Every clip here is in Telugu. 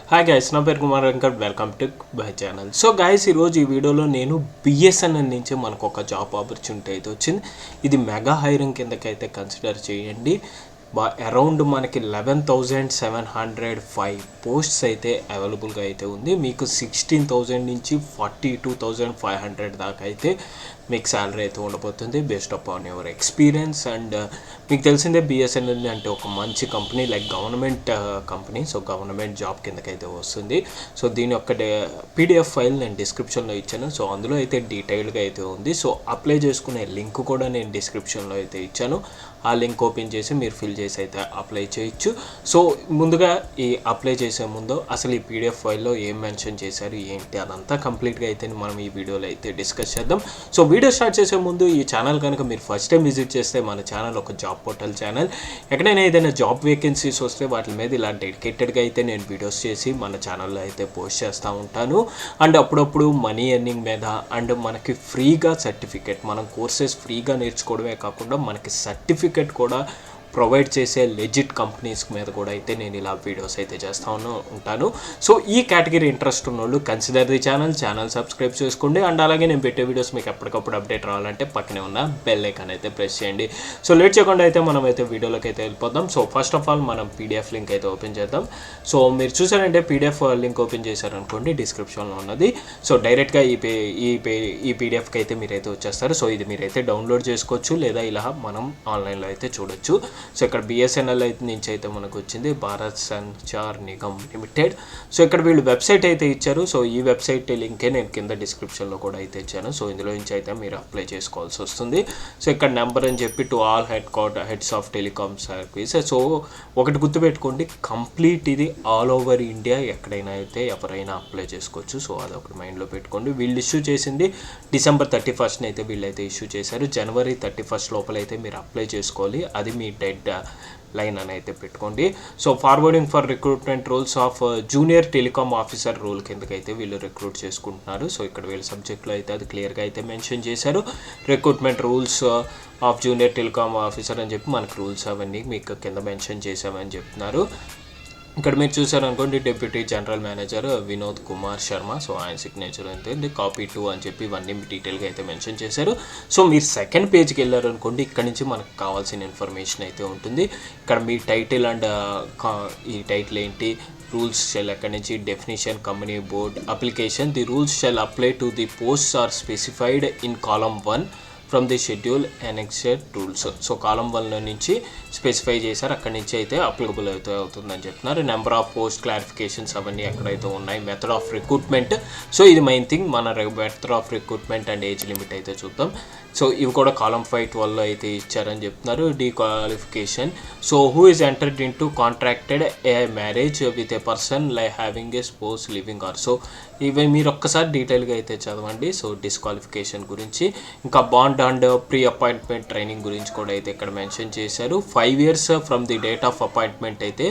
హాయ్ గైస్, నా పేరు Kumar Venkat. Welcome to my channel. So guys, ఈరోజు ఈ వీడియోలో నేను బిఎస్ఎన్ఎల్ నుంచి మనకు ఒక జాబ్ ఆపర్చునిటీ అయితే వచ్చింది. ఇది మెగా హైరింగ్ కిందకైతే కన్సిడర్ చేయండి. అరౌండ్ మనకి 11,705 పోస్ట్స్ అయితే అవైలబుల్గా అయితే ఉంది. మీకు 16,000 నుంచి 42,500 దాకా అయితే మీకు శాలరీ అయితే ఉండబోతుంది based upon your experience. And మీకు తెలిసిందే బిఎస్ఎన్ఎల్ అంటే ఒక మంచి company, like government company. So government job కిందకైతే వస్తుంది. సో దీని యొక్క పీడిఎఫ్ ఫైల్ నేను డిస్క్రిప్షన్లో ఇచ్చాను. సో అందులో అయితే డీటెయిల్గా అయితే ఉంది. సో అప్లై చేసుకునే లింక్ కూడా నేను డిస్క్రిప్షన్లో అయితే ఇచ్చాను. ఆ లింక్ ఓపెన్ చేసి మీరు ఫిల్ చేసి అయితే అప్లై చేయొచ్చు. సో ముందుగా ఈ అప్లై చేసే ముందు అసలు ఈ పీడిఎఫ్ ఫైల్లో ఏం మెన్షన్ చేశారు ఏంటి అదంతా కంప్లీట్గా అయితే మనం ఈ వీడియోలో అయితే డిస్కస్ చేద్దాం. సో వీడియో స్టార్ట్ చేసే ముందు ఈ ఛానల్ కనుక మీరు ఫస్ట్ టైం విజిట్ చేస్తే మన ఛానల్ ఒక జాబ్ పోర్టల్ ఛానల్. ఎక్కడైనా ఏదైనా జాబ్ వేకెన్సీస్ వస్తే వాటి మీద ఇలా డెడికేటెడ్గా అయితే నేను వీడియోస్ చేసి మన ఛానల్లో అయితే పోస్ట్ చేస్తూ ఉంటాను. అండ్ అప్పుడప్పుడు మనీ ఎర్నింగ్ మీద అండ్ మనకి ఫ్రీగా సర్టిఫికేట్, మనం కోర్సెస్ ఫ్రీగా నేర్చుకోవడమే కాకుండా మనకి సర్టిఫికేట్ కూడా ప్రొవైడ్ చేసే లెజిట్ కంపెనీస్ మీద కూడా అయితే నేను ఇలా వీడియోస్ అయితే చేస్తూ ఉంటాను. సో ఈ కేటగిరీ ఇంట్రెస్ట్ ఉన్న వాళ్ళు కన్సిడర్ ది ఛానల్ సబ్స్క్రైబ్ చేసుకోండి. అండ్ అలాగే నేను పెట్టే వీడియోస్ మీకు ఎప్పటికప్పుడు అప్డేట్ రావాలంటే పక్కనే ఉన్న బెల్ ఐకాన్ అయితే ప్రెస్ చేయండి. సో లేట్ చేయకుండా అయితే మనం అయితే వీడియోలోకి అయితే వెళ్ళిపోదాం. సో ఫస్ట్ ఆఫ్ ఆల్ మనం పీడిఎఫ్ లింక్ అయితే ఓపెన్ చేద్దాం. సో మీరు చూసారంటే పీడిఎఫ్ లింక్ ఓపెన్ చేశారనుకోండి, డిస్క్రిప్షన్లో ఉన్నది. సో డైరెక్ట్గా ఈ పీడిఎఫ్కి అయితే మీరైతే వచ్చేస్తారు. సో ఇది మీరైతే డౌన్లోడ్ చేసుకోవచ్చు, లేదా ఇలా మనం ఆన్లైన్లో అయితే చూడొచ్చు. సో ఇక్కడ బిఎస్ఎన్ఎల్ అయితే నుంచి అయితే మనకు వచ్చింది భారత్ సంచార్ నిగమ్ లిమిటెడ్. సో ఇక్కడ వీళ్ళు వెబ్సైట్ అయితే ఇచ్చారు. సో ఈ వెబ్సైట్ లింకే నేను కింద డిస్క్రిప్షన్లో కూడా అయితే ఇచ్చాను. సో ఇందులో నుంచి అయితే మీరు అప్లై చేసుకోవాల్సి వస్తుంది. సో ఇక్కడ నెంబర్ అని చెప్పి to all heads of telecom service. So ఒకటి గుర్తుపెట్టుకోండి, కంప్లీట్ ఇది ఆల్ ఓవర్ ఇండియా ఎక్కడైనా అయితే ఎవరైనా అప్లై చేసుకోవచ్చు. సో అదొకటి మైండ్లో పెట్టుకోండి. వీళ్ళు ఇష్యూ చేసింది December 31st అయితే వీళ్ళైతే ఇష్యూ చేశారు. January 31st లోపల అయితే మీరు అప్లై చేసుకోవాలి. అది మీ డెడ్ లైన్ అని అయితే పెట్టుకోండి. So forwarding for recruitment roles of junior telecom officer role కిందకైతే వీళ్ళు రిక్రూట్ చేసుకుంటున్నారు. సో ఇక్కడ వీళ్ళ సబ్జెక్ట్లో అయితే అది క్లియర్గా అయితే మెన్షన్ చేశారు. Recruitment rules of junior telecom officer అని చెప్పి మనకు రూల్స్ అవన్నీ మీకు కింద మెన్షన్ చేసామని చెప్తున్నారు. ఇక్కడ మీరు చూసారనుకోండి, deputy general manager Vinod Kumar Sharma. So ఆయన సిగ్నేచర్ అయితే కాపీ 2 అని చెప్పి ఇవన్నీ డీటెయిల్గా అయితే మెన్షన్ చేశారు. సో మీరు సెకండ్ పేజ్కి వెళ్ళారనుకోండి, ఇక్కడ నుంచి మనకు కావాల్సిన ఇన్ఫర్మేషన్ అయితే ఉంటుంది. ఇక్కడ మీ టైటిల్ అండ్ ఈ టైటిల్ ఏంటి, రూల్స్ షెల్ ఎక్కడి నుంచి, definition, company board application, the rules shall apply to the posts are specified in column 1 from the schedule annexed rules. So column 1 నుంచి స్పెసిఫై చేశారు, అక్కడి నుంచి అయితే అప్లికబుల్ అయితే అవుతుందని చెప్తున్నారు. నెంబర్ ఆఫ్ పోస్ట్ క్లారిఫికేషన్స్ అవన్నీ ఎక్కడైతే ఉన్నాయి. మెథడ్ ఆఫ్ రిక్రూట్మెంట్, సో ఇది మెయిన్ థింగ్. మన method of recruitment and age limit అయితే చూద్దాం. సో ఇవి కూడా కాలం 5-12 అయితే ఇచ్చారని చెప్తున్నారు. Disqualification, so who is entered in to contracted a marriage with a person like having a spouse living or. So ఇవి మీరు ఒక్కసారి డీటెయిల్గా అయితే చదవండి. సో డిస్క్వాలిఫికేషన్ గురించి, ఇంకా bond and pre appointment training గురించి కూడా అయితే ఇక్కడ మెన్షన్ చేశారు. 5 years from the date of appointment అయితే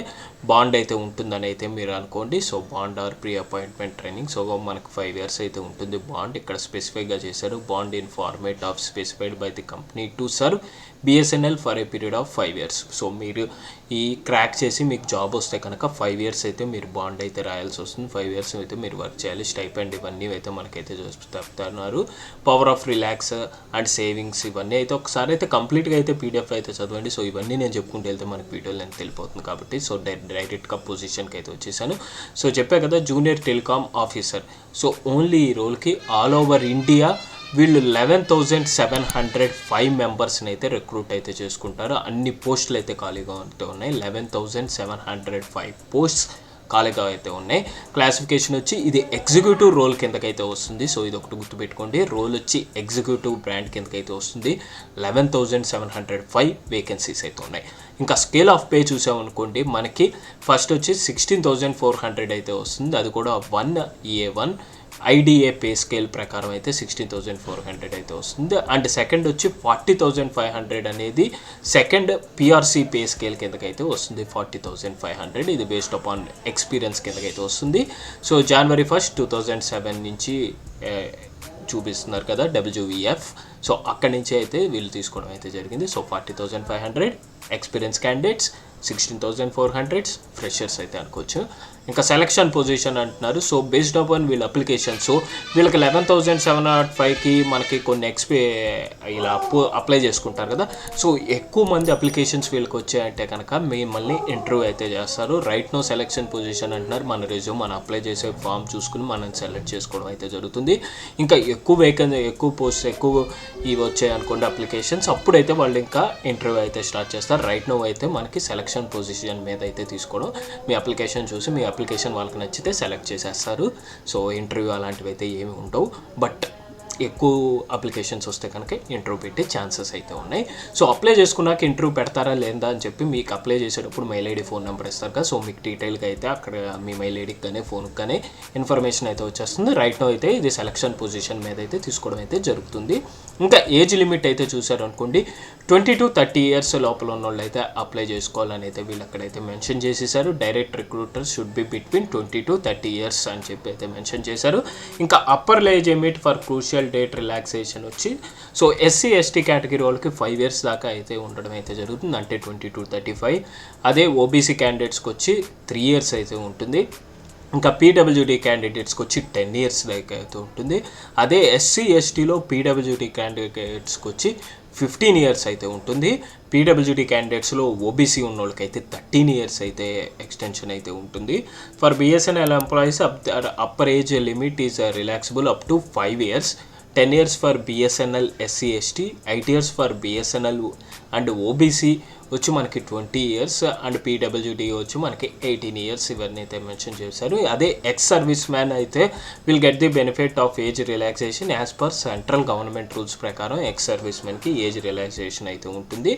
బాండ్ అయితే ఉంటుందని అయితే మీరు అనుకోండి. So bond or pre appointment training, so మనకు 5 years అయితే ఉంటుంది బాండ్. ఇక్కడ స్పెసిఫైగా చేశారు, bond in format of specified by the company to serve BSNL for a period of 5 years. So మీరు ఈ క్రాక్ చేసి మీకు జాబ్ వస్తే కనుక 5 years అయితే మీరు బాండ్ అయితే రాయాల్సి వస్తుంది. 5 years అయితే మీరు వర్క్ చేయాలి. స్టైపెండ్ ఇవన్నీ అయితే మనకైతే చెప్తున్నారు. Power of relax and savings ఇవన్నీ అయితే ఒకసారి అయితే కంప్లీట్గా అయితే పీడిఎఫ్ అయితే చదవండి. సో ఇవన్నీ నేను చెప్పుకుంటూ వెళ్తే మనకి వీడియోలో నేను తెలిపోతుంది కాబట్టి సో డైరెక్ట్గా పొజిషన్కి అయితే వచ్చేసాను. సో చెప్పా కదా, junior telecom officer. So only ఈ రోల్కి ఆల్ ఓవర్ ఇండియా వీళ్ళు 11,705 మెంబర్స్ని అయితే రిక్రూట్ అయితే చేసుకుంటారు. అన్ని పోస్టులు అయితే ఖాళీగా అయితే ఉన్నాయి. 11,705 పోస్ట్స్ ఖాళీగా అయితే ఉన్నాయి. క్లాసిఫికేషన్ వచ్చి ఇది ఎగ్జిక్యూటివ్ రోల్ కిందకైతే వస్తుంది. సో ఇది ఒకటి గుర్తుపెట్టుకోండి, రోల్ వచ్చి ఎగ్జిక్యూటివ్ బ్రాండ్ కిందకైతే వస్తుంది. 11,705 వేకెన్సీస్ అయితే ఉన్నాయి. ఇంకా స్కేల్ ఆఫ్ పే చూసామనుకోండి, మనకి ఫస్ట్ వచ్చి 16,400 అయితే వస్తుంది. అది కూడా 1A1 ఐడిఏ పే స్కేల్ ప్రకారం అయితే 16,400 అయితే వస్తుంది. అండ్ సెకండ్ వచ్చి 40,500 అనేది సెకండ్ పిఆర్సీ పే స్కేల్ కిందకైతే వస్తుంది. 40,500 ఇది బేస్డ్ అపాన్ ఎక్స్పీరియన్స్ కిందకైతే వస్తుంది. సో January 1st 2007 నుంచి చూపిస్తున్నారు కదా WEF. సో అక్కడి నుంచి అయితే వీళ్ళు తీసుకోవడం అయితే జరిగింది. సో 40,500 ఎక్స్పీరియన్స్ క్యాండిడేట్స్, 16,400 ఫ్రెషర్స్ అయితే అనుకోవచ్చు. ఇంకా సెలక్షన్ పొజిషన్ అంటున్నారు. సో బేస్డ్ ఆన్ వీళ్ళ అప్లికేషన్, సో వీళ్ళకి 11,705కి మనకి కొన్ని ఇలా అప్లై చేసుకుంటారు కదా. సో ఎక్కువ మంది అప్లికేషన్స్ వీళ్ళకి వచ్చాయంటే కనుక మిమ్మల్ని ఇంటర్వ్యూ అయితే చేస్తారు. రైట్ నో సెలక్షన్ పొజిషన్ అంటున్నారు. మన రెజ్యూమ్ మనం అప్లై చేసే ఫామ్ చూసుకుని మనం సెలెక్ట్ చేసుకోవడం అయితే జరుగుతుంది. ఇంకా ఎక్కువ పోస్ట్ ఎక్కువ ఇవి వచ్చాయి అనుకోండి అప్లికేషన్స్, అప్పుడైతే వాళ్ళు ఇంకా ఇంటర్వ్యూ అయితే స్టార్ట్ చేస్తారు. రైట్ నో అయితే మనకి సెలక్షన్ పొజిషన్ మీద అయితే తీసుకోవడం, మీ అప్లికేషన్ చూసి మీ అప్లికేషన్ వాళ్ళకి నచ్చితే సెలెక్ట్ చేసేస్తారు. సో ఇంటర్వ్యూ అలాంటివి అయితే ఏమి ఉండవు. బట్ ఎక్కువ అప్లికేషన్స్ వస్తే కనుక ఇంటర్వ్యూ పెట్టే ఛాన్సెస్ అయితే ఉన్నాయి. సో అప్లై చేసుకున్నాక ఇంటర్వ్యూ పెడతారా లేదా అని చెప్పి మీకు అప్లై చేసేటప్పుడు మెయిల్ ఐడి ఫోన్ నెంబర్ ఇస్తారు కదా. సో మీకు డీటెయిల్గా అయితే అక్కడ మీ మెయిల్ ఐడికి కానీ ఫోన్కి కానీ ఇన్ఫర్మేషన్ అయితే వచ్చేస్తుంది. రైట్ నో అయితే ఇది సెలక్షన్ పొజిషన్ మీద అయితే తీసుకోవడం అయితే జరుగుతుంది. ఇంకా ఏజ్ లిమిట్ అయితే చూసారనుకోండి 20 to 30 years లోపల ఉన్న వాళ్ళు అయితే అప్లై చేసుకోవాలని అయితే వీళ్ళు అక్కడైతే మెన్షన్ చేసేసారు. Direct recruiter should be between 20 to 30 years అని చెప్పి అయితే మెన్షన్ చేశారు. ఇంకా upper age limit for crucial date relaxation వచ్చి సో SC ST కేటగిరీ వాళ్ళకి 5 years దాకా అయితే ఉండడం అయితే జరుగుతుంది, అంటే 20 to 35. అదే OBC క్యాండిడేట్స్కి వచ్చి 3 years అయితే ఉంటుంది. ఇంకా PWD క్యాండిడేట్స్కి వచ్చి 10 years దాకా అయితే ఉంటుంది. అదే SC STలో PWD క్యాండిడేట్స్కి వచ్చి 15 years అయితే ఉంటుంది. PWD క్యాండిడేట్స్లో OBC ఉన్న వాళ్ళకైతే 13 years అయితే ఎక్స్టెన్షన్ అయితే ఉంటుంది. For BSNL employees upper age limit is రిలాక్సిబుల్ up to 5 years. 10 years for BSNL SC ST, 8 years for BSNL and OBC వచ్చి మనకి 20 years అండ్ PWD వచ్చి మనకి 18 years ఇవన్నీ అయితే మెన్షన్ చేశారు. అదే ఎక్స్ సర్వీస్ మ్యాన్ అయితే will get the benefit of age relaxation as per central government rules ప్రకారం ఎక్స్ సర్వీస్ మ్యాన్కి ఏజ్ రిలాక్సేషన్ అయితే ఉంటుంది.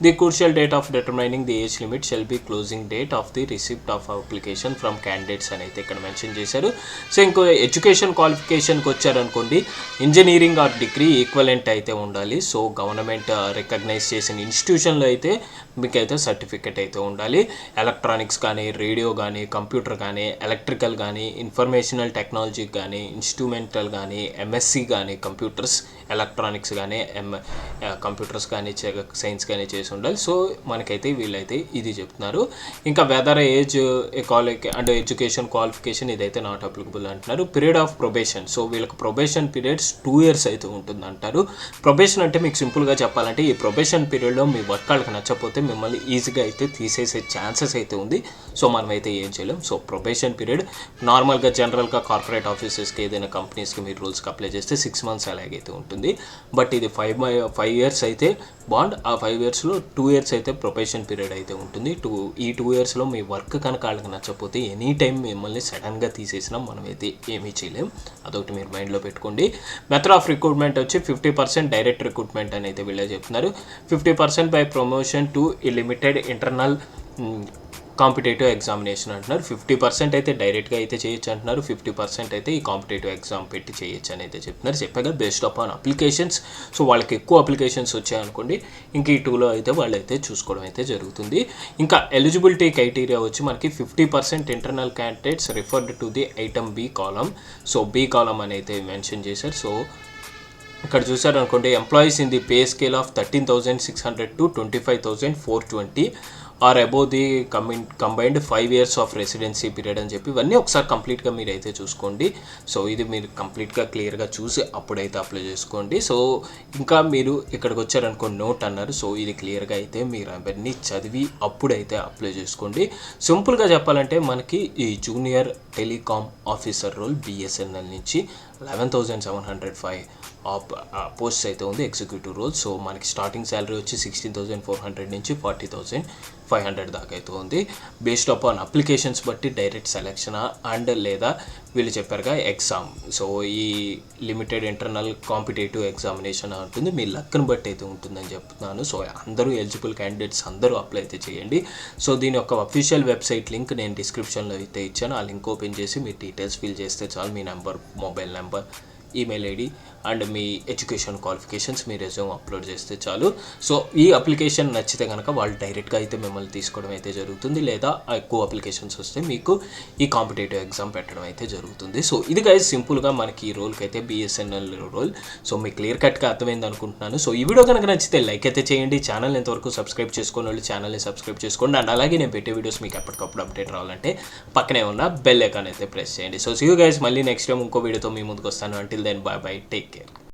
The crucial date of determining the age limit shall be closing date of the receipt of application from candidates అని అయితే ఇక్కడ మెన్షన్ చేశారు. సో ఇంకో ఎడ్యుకేషన్ క్వాలిఫికేషన్కి వచ్చారనుకోండి ఇంజనీరింగ్ ఆర్ డిగ్రీ ఈక్వలెంట్ అయితే ఉండాలి. సో గవర్నమెంట్ రికగ్నైజ్ చేసిన ఇన్స్టిట్యూషన్లో అయితే మీకైతే సర్టిఫికెట్ అయితే ఉండాలి. ఎలక్ట్రానిక్స్ కానీ, రేడియో కానీ, కంప్యూటర్ కానీ, ఎలక్ట్రికల్ కానీ, ఇన్ఫర్మేషనల్ టెక్నాలజీ కానీ, ఇన్స్ట్రుమెంటల్ కానీ, MSc కానీ, కంప్యూటర్స్ ఎలక్ట్రానిక్స్ కానీ, కంప్యూటర్స్ కానీ, సైన్స్ కానీ చేసి ఉండాలి. సో మనకైతే వీళ్ళైతే ఇది చెప్తున్నారు. ఇంకా whether age and education qualification ఇదైతే నాట్ అప్లికబుల్ అంటున్నారు. పీరియడ్ ఆఫ్ ప్రొబేషన్, సో వీళ్ళకి ప్రొబేషన్ పీరియడ్స్ 2 years అయితే ఉంటుంది అంటారు. ప్రొబేషన్ అంటే మీకు సింపుల్గా చెప్పాలంటే ఈ ప్రొబేషన్ పీరియడ్లో మీ వర్క్ వాళ్ళకి నచ్చకపోతే మిమ్మల్ని ఈజీగా అయితే తీసేసే ఛాన్సెస్ అయితే ఉంది. సో మనమైతే ఏం చేయలేం. సో ప్రొబేషన్ పీరియడ్ నార్మల్గా జనరల్గా కార్పొరేట్ ఆఫీసెస్కి ఏదైనా కంపెనీస్కి మీరు రూల్స్కి అప్లై చేస్తే 6 months అలాగైతే ఉంటుంది. బట్ ఇది 5 years అయితే బాండ్. ఆ 5 yearsలో 2 years అయితే ప్రొబేషన్ పీరియడ్ అయితే ఉంటుంది. ఈ 2 yearsలో మీ వర్క్ కనుక వాళ్ళకి నచ్చకపోతే ఎనీ టైం మిమ్మల్ని సడన్గా తీసేసినా మనమైతే ఏమీ చేయలేం. అదొకటి మీరు మైండ్లో పెట్టుకోండి. మెథడ్ ఆఫ్ రిక్రూట్మెంట్ వచ్చి 50% డైరెక్ట్ రిక్రూట్మెంట్ అని అయితే వీళ్ళే చెప్తున్నారు. 50% బై ప్రమోషన్ టు ఈ లిమిటెడ్ ఇంటర్నల్ కాంపిటేటివ్ ఎగ్జామినేషన్ అంటున్నారు. 50% అయితే డైరెక్ట్గా అయితే చేయొచ్చు అంటున్నారు. 50% అయితే ఈ కాంపిటేటివ్ ఎగ్జామ్ పెట్టి చేయొచ్చు అని అయితే చెప్తున్నారు. చెప్పాక బేస్డ్ అపాన్ అప్లికేషన్స్. సో వాళ్ళకి ఎక్కువ అప్లికేషన్స్ వచ్చాయనుకోండి ఇంక ఈ 2లో అయితే వాళ్ళు అయితే చూసుకోవడం అయితే జరుగుతుంది. ఇంకా ఎలిజిబిలిటీ క్రైటీరియా వచ్చి మనకి 50% internal candidates referred to the item B column. So B column అని అయితే మెన్షన్ చేశారు. సో ఇక్కడ చూసారనుకోండి employees in the pay scale of 13,600 to 25,420 or above the combined 5 years of residency period అని చెప్పి ఇవన్నీ ఒకసారి కంప్లీట్గా మీరు అయితే చూసుకోండి. సో ఇది మీరు కంప్లీట్గా క్లియర్గా చూసి అప్పుడైతే అప్లై చేసుకోండి. సో ఇంకా మీరు ఇక్కడికి వచ్చారనుకో నోట్ అన్నారు. సో ఇది క్లియర్గా అయితే మీరు అవన్నీ చదివి అప్పుడైతే అప్లై చేసుకోండి. సింపుల్గా చెప్పాలంటే మనకి ఈ junior telecom officer role BSNL నుంచి 11,705 పోస్ట్ అయితే ఉంది ఎగ్జిక్యూటివ్ రోల్. సో మనకి స్టార్టింగ్ శాలరీ వచ్చి 16,400 నుంచి 40,500 దాకా అయితే ఉంది. బేస్డ్ అపాన్ అప్లికేషన్స్ బట్టి డైరెక్ట్ సెలెక్షన్ అండ్ లేదా వీళ్ళు చెప్పారుగా ఎగ్జామ్. సో ఈ లిమిటెడ్ ఇంటర్నల్ కాంపిటేటివ్ ఎగ్జామినేషన్ ఉంటుంది. మీ లక్ని బట్టి అయితే ఉంటుందని చెప్తున్నాను. సో అందరూ ఎలిజిబుల్ క్యాండిడేట్స్ అందరూ అప్లై అయితే చేయండి. సో దీని యొక్క అఫీషియల్ వెబ్సైట్ లింక్ నేను డిస్క్రిప్షన్లో అయితే ఇచ్చాను. ఆ లింక్ ఓపెన్ చేసి మీ డీటెయిల్స్ ఫిల్ చేస్తే చాలు. మీ number, mobile number, email ID and మీ ఎడ్యుకేషన్ క్వాలిఫికేషన్స్, మీ రెజ్యూమ్ అప్లోడ్ చేస్తే చాలు. సో ఈ అప్లికేషన్ నచ్చితే కనుక వాళ్ళు డైరెక్ట్గా అయితే మిమ్మల్ని తీసుకోవడం అయితే జరుగుతుంది, లేదా ఎక్కువ అప్లికేషన్స్ వస్తే మీకు ఈ కాంపిటేటివ్ ఎగ్జామ్ పెట్టడం అయితే జరుగుతుంది. సో ఇది గైస్ సింపుల్గా మనకి ఈ రోల్కి అయితే BSNL రోల్. సో మీకు క్లియర్ కట్గా అర్థమైంది అనుకుంటున్నాను. సో ఈ వీడియో కనుక నచ్చితే లైక్ అయితే చేయండి. ఛానల్ ఎంతవరకు సబ్స్క్రైబ్ చేసుకున్న వాళ్ళు ఛానల్ని సబ్స్క్రైబ్ చేసుకోండి. అండ్ అలాగే నేను పెట్టే వీడియోస్ మీకు ఎప్పటికప్పుడు అప్డేట్ రావాలంటే పక్కనే ఉన్న బెల్ ఐకాన్ అయితే ప్రెస్ చేయండి. సో సీ యూ గైస్, మళ్ళీ నెక్స్ట్ టైం ఇంకో వీడియోతో మీ ముందుకు వస్తాను. Until then bye bye, take care.